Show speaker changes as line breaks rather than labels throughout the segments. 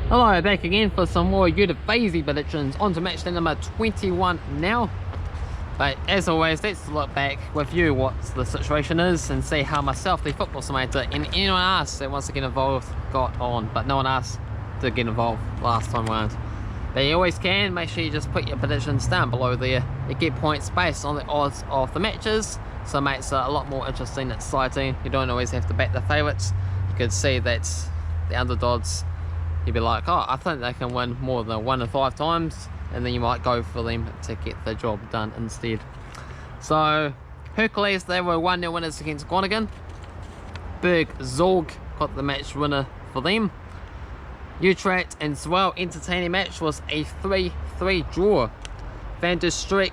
Hello, back again for some more Eredivisie predictions. On to match day number 21 now. But as always, let's look back with you what the situation is and see how myself, the football simulator, and anyone else that wants to get involved got on. But no one else did get involved last time around. But you always can. Make sure you just put your predictions down below there. You get points based on the odds of the matches, so it makes it a lot more interesting and exciting. You don't always have to back the favourites. You could see that the underdogs, you'd be like, oh, I think they can win more than 1 in 5 times, and then you might go for them to get the job done instead. So Heracles, they were 1-0 winners against Groningen. Berg Zorg got the match winner for them. Utrecht and Zwolle entertaining match was a 3-3 draw. Van der Streek,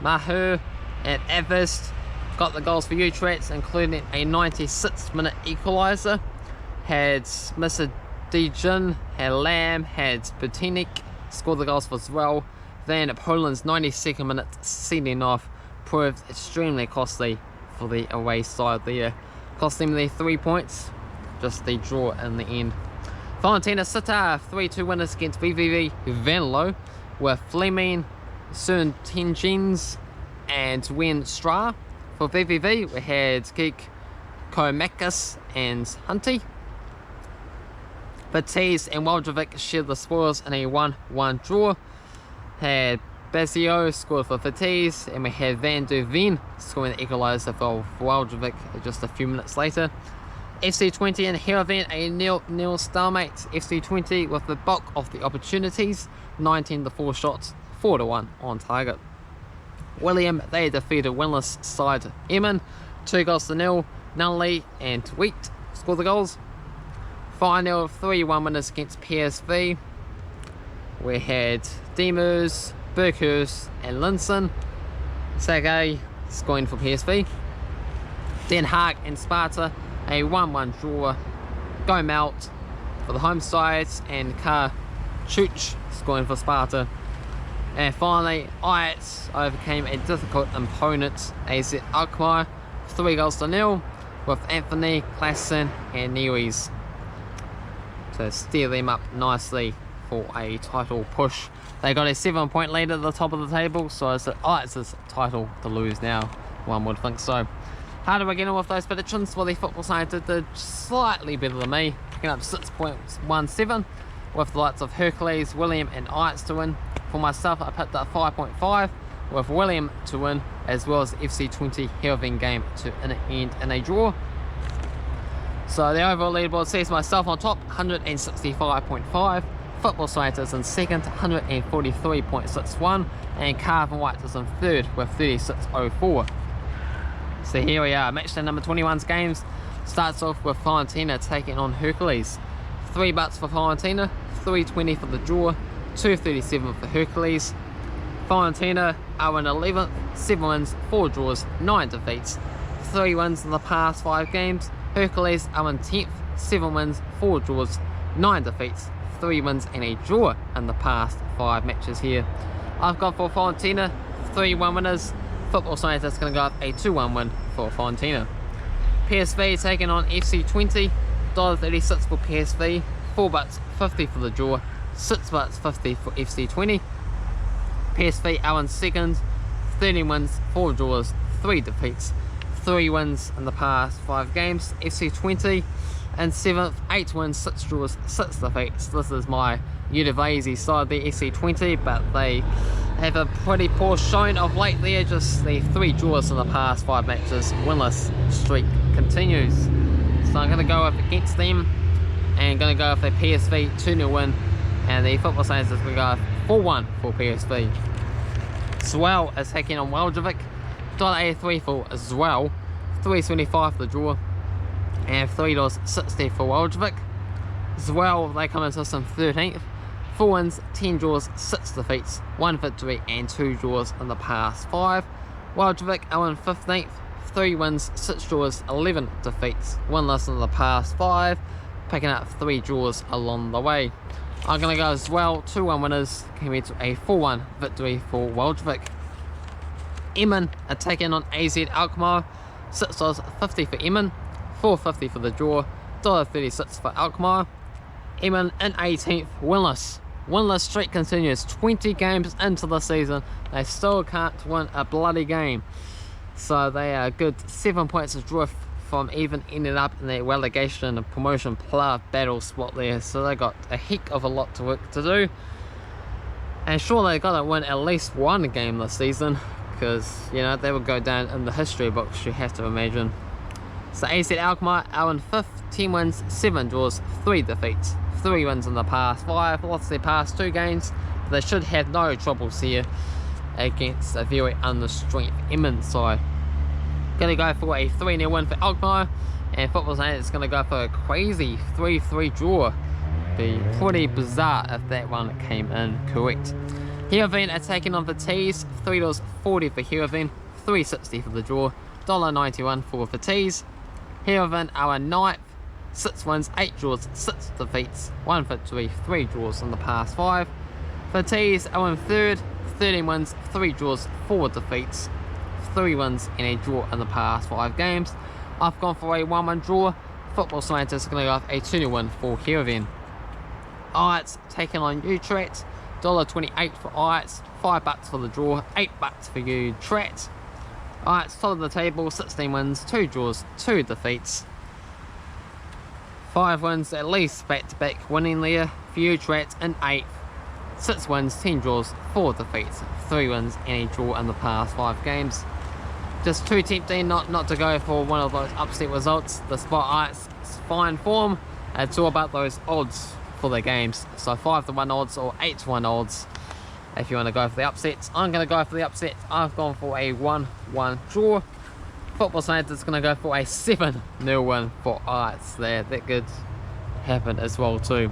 Maher and Avest got the goals for Utrecht, including a 96th-minute equaliser. Had Mr. Dejin, had Lamb, had Butinik scored the goals for Zwolle. Then Poland's 92nd minute sending off proved extremely costly for the away side there. Cost them the 3 points, just the draw in the end. Fortuna Sittard 3-2 winners against VVV Venlo with Fleming, Suntingens and Wen Stra. For VVV we had Geek, Komakis and Hunty. Betis and Waajwijk shared the spoils in a 1-1 draw. Had Basio scored for Betis, and we had Van der Ven scoring the equaliser for Waajwijk just a few minutes later. FC Twente and Heracles a 0-0 stalemate. FC Twente with the bulk of the opportunities, 19-4 shots, 4-1 on target. William, they defeated winless side Emmen, 2-0. Nunley and Wheat scored the goals. 5-0, 3-1 winners against PSV. We had Demers, Burkhurst and Linson. Sage scoring for PSV. Den Haag and Sparta, a 1-1 draw. Gomelt for the home sides and Karchuch scoring for Sparta. And finally, Ajax overcame a difficult opponent, AZ Alkmaar, 3-0 with Anthony, Klassen and Neres to steer them up nicely for a title push. They got a 7-point lead at the top of the table, so it's Ajax's title to lose now, one would think so. How do I get on with those predictions? Well, the football side did slightly better than me, picking up 6.17 with the likes of Heracles, William and Ajax to win. For myself, I picked up 5.5 with William to win, as well as FC Twente Heracles game to end in a draw. So the overall leaderboard sees myself on top, 165.5. Football Scientist in second, 143.61, and Cavan Wright is in third with 36.04. So here we are, matchday number 21's games. Starts off with Fortuna taking on Heracles. 3 bucks for Fortuna, 3.20 for the draw, 2.37 for Heracles. Fortuna are in 11th, 7 wins, 4 draws, 9 defeats, 3 wins in the past 5 games. Heracles are in 10th, 7 wins, 4 draws, 9 defeats, 3 wins and a draw in the past 5 matches here. I've got for Fortuna 3-1 winners. Football Scientist going to go up a 2-1 win for Fortuna. PSV taking on FC Twente, $1.36 for PSV, 4 bucks 50 for the draw, 6 bucks 50 for FC Twente. PSV are in second, 13 wins, 4 draws, 3 defeats, 3 wins in the past 5 games. FC Twente in 7th, 8 wins, 6 draws, 6 defeats. This is my Eredivisie side, the FC Twente, but they have a pretty poor showing of late there. Just the 3 draws in the past 5 matches. Winless streak continues. So I'm going to go up against them and going to go with a PSV 2-0 win, and the football science is going to go 4-1 for PSV. Zwolle is taking on Waajwijk, $1.83 for Zwolle, 3.25 for the draw, and $3.60 for Waajwijk. Zwolle, they come into some 13th, 4 wins, 10 draws, 6 defeats, 1 victory and 2 draws in the past 5. Waajwijk are in 15th, 3 wins, 6 draws, 11 defeats, 1 loss in the past 5, picking up 3 draws along the way. I'm going to go as well, 2-1 winners, compared to a 4-1 victory for Waajwijk. Emmen are taking on AZ Alkmaar, $6.50 for Emmen, $4.50 for the draw, $1.36 for Alkmaar. Emmen in 18th, winless. Winless streak continues. 20 games into the season, they still can't win a bloody game. So they are a good 7 points adrift from even ending up in the relegation and promotion playoff battle spot there. So they got a heck of a lot of work to do. And sure, they got to win at least one game this season, because, you know, they will go down in the history books, you have to imagine. So AZ Alkmaar are in 5th, 10 wins, 7 draws, 3 defeats. 3 wins in the past 5, lost their past 2 games. They should have no troubles here against a very under-strength Emmen side. Going to go for a 3-0 win for Alkmaar, and Football saying it's going to go for a crazy 3-3 draw. Be pretty bizarre if that one came in correct. Heerenveen are taking on the Tees. $3.40 for Heerenveen, $3.60 for the draw, $1.91 for the Tees. Heerenveen are in 9th, 6 wins, 8 draws, 6 defeats, 1 victory, 3 draws in the past 5. The Tees are in 3rd, 13 wins, 3 draws, 4 defeats, 3 wins and a draw in the past 5 games. I've gone for a 1-1 draw. Football Scientists are going to go for a 2-0 win for Heerenveen. Ajax taking on Utrecht, $1.28 for Ajax, $5 for the draw, $8 for Utrecht. Ajax top of the table, 16 wins, 2 draws, 2 defeats, 5 wins at least back-to-back winning there for Utrecht in 8th, 6 wins, 10 draws, 4 defeats, 3 wins and a draw in the past 5 games. Just too tempting not to go for one of those upset results. Despite Ajax's fine form, it's all about those odds for their games. So 5-1 odds or 8-1 odds if you want to go for the upsets. I'm going to go for the upset. I've gone for a 1-1 draw. Football Science is going to go for a 7-0 win for Ajax there. That could happen as well too.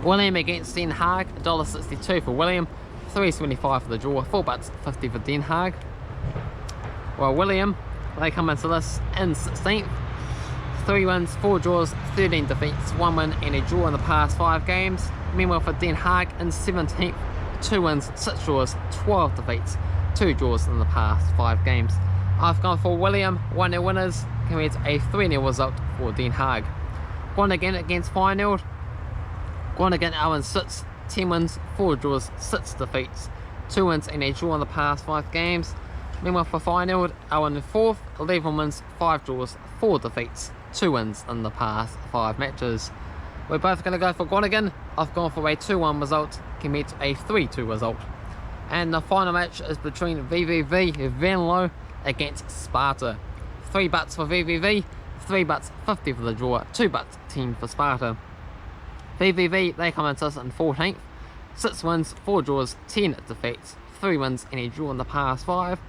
William against Den Haag, $1.62 for William, $3.75 for the draw, $4.50 for Den Haag. Well, William, they come into this in 16th. 3 wins, 4 draws, 13 defeats, 1 win and a draw in the past 5 games. Meanwhile for Den Haag in 17th, 2 wins, 6 draws, 12 defeats, 2 draws in the past 5 games. I've gone for William, 1-0 winners, compared to a 3-0 result for Den Haag. Groningen against Feyenoord. Groningen are in 6th, 10 wins, 4 draws, 6 defeats, 2 wins and a draw in the past 5 games. Meanwhile for Feyenoord are in 4th, 11 wins, 5 draws, 4 defeats, 2 wins in the past 5 matches. We're both going to go for Groningen. I've gone for a 2-1 result compared to a 3-2 result. And the final match is between VVV Venlo against Sparta. $3 for VVV, $3.50 for the draw, $2.10 for Sparta. VVV, they come into us in 14th, 6 wins, 4 draws, 10 defeats, 3 wins and a draw in the past 5.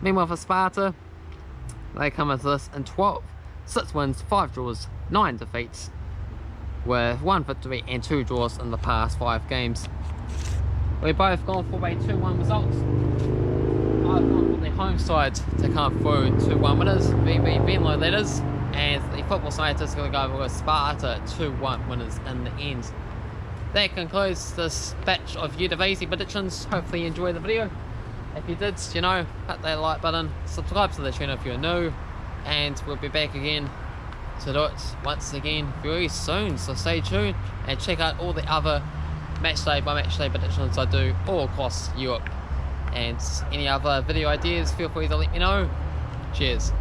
Meanwhile for Sparta, they come into this in 12th, 6 wins, 5 draws, 9 defeats, with 1 victory and 2 draws in the past 5 games. We're both gone for a 2-1 result. I've gone for the home side to come through 2-1 winners, VV Venlo that is, and the Football Scientists are going to go with Sparta 2-1 winners in the end. That concludes this batch of Eredivisie predictions. Hopefully you enjoyed the video. If you did, you know, hit that like button, subscribe to the channel if you're new, and we'll be back again to do it once again very soon. So stay tuned and check out all the other matchday by matchday predictions I do all across Europe. And any other video ideas, feel free to let me know. Cheers.